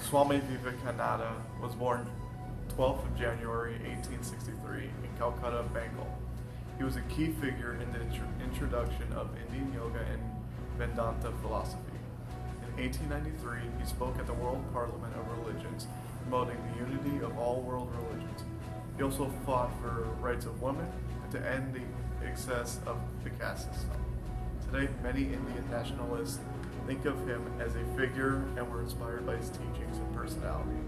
Swami Vivekananda was born 12th of January 1863 in Calcutta, Bengal. He was a key figure in the introduction of Indian yoga and Vedanta philosophy. In 1893, he spoke at the World Parliament of Religions, promoting the unity of all world religions. He also fought for rights of women and to end the excess of the caste system. Today, many Indian nationalists think of him as a figure and were inspired by his teachings and personality.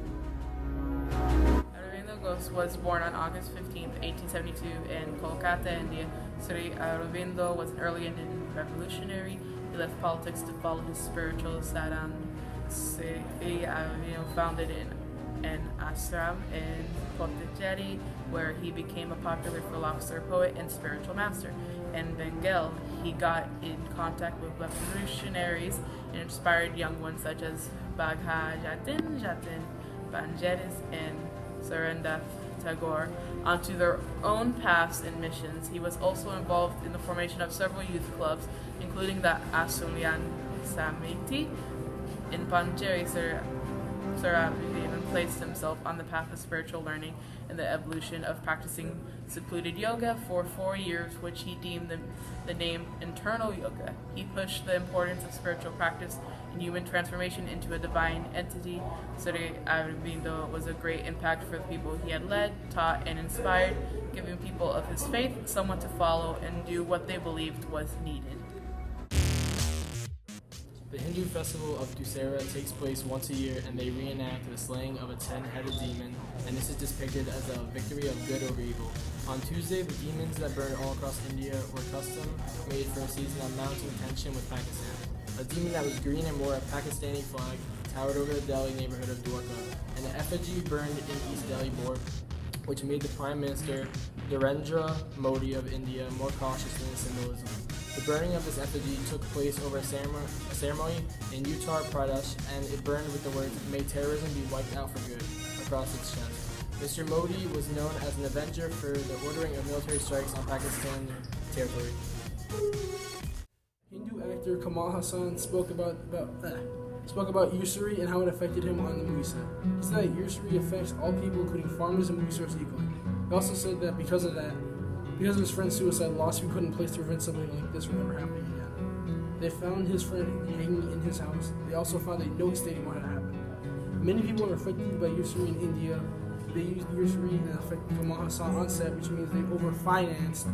Aurobindo Ghosh was born on August 15, 1872 in Kolkata, India. Sri Aurobindo was an early Indian revolutionary. He left politics to follow his spiritual sadhana. Sri Aurobindo founded an ashram in Pondicherry, where he became a popular philosopher, poet, and spiritual master. In Bengal, he got in contact with revolutionaries and inspired young ones such as Bagha Jatin, Banjaris, and Surendranath Tagore onto their own paths and missions. He was also involved in the formation of several youth clubs, including the Asulyan Samiti. In Pondicherry, Sir even placed himself on the path of spiritual learning and the evolution of practicing secluded yoga for 4 years, which he deemed the name internal yoga. He pushed the importance of spiritual practice and human transformation into a divine entity. Sri Aurobindo was a great impact for the people he had led, taught, and inspired, giving people of his faith someone to follow and do what they believed was needed. The Hindu festival of Dussehra takes place once a year, and they reenact the slaying of a 10-headed demon, and this is depicted as a victory of good over evil. On Tuesday, the demons that burn all across India were custom made for a season of mounting tension with Pakistan. A demon that was green and wore a Pakistani flag towered over the Delhi neighborhood of Dwarka, and an effigy burned in East Delhi Board, which made the Prime Minister Narendra Modi of India more cautious in his symbolism. The burning of this effigy took place over a ceremony in Uttar Pradesh, and it burned with the words, "May terrorism be wiped out for good," across its chest. Mr. Modi was known as an avenger for the ordering of military strikes on Pakistan territory. Hindu actor Kamal Hassan spoke about usury and how it affected him on the movie set. He said that usury affects all people, including farmers and movie stars equally. He also said that because of his friend's suicide, lawsuit couldn't place to prevent something like this from ever happening again. They found his friend hanging in his house. They also found a note stating what had happened. Many people are affected by usury in India. They used usury and affected Kamal Hassan on set, which means they overfinanced.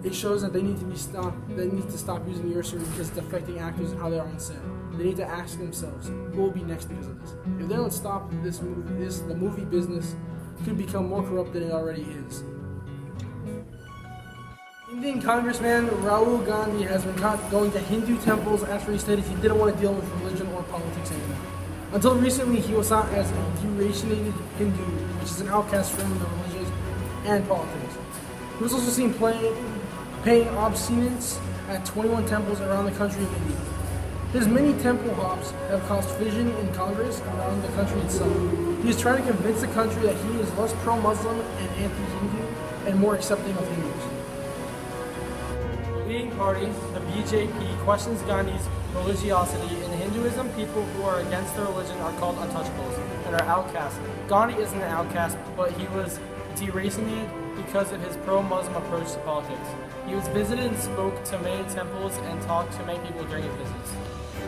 It shows that they need to stop using usury because it's affecting actors and how they are on set. They need to ask themselves, who will be next because of this? If they don't stop the movie business could become more corrupt than it already is. Indian Congressman Rahul Gandhi has been caught going to Hindu temples after he stated he didn't want to deal with religion or politics anymore. Until recently, he was thought as a deracinated Hindu, which is an outcast from the religions and politics. He was also seen paying obscenes at 21 temples around the country of India. His many temple hops have caused fission in Congress around the country itself. He is trying to convince the country that he is less pro-Muslim and anti-Hindu and more accepting of Hindus. The leading party, the BJP, questions Gandhi's religiosity. In Hinduism, people who are against the religion are called untouchables and are outcasts. Gandhi isn't an outcast, but he was deracinated because of his pro-Muslim approach to politics. He was visited and spoke to many temples and talked to many people during his visit.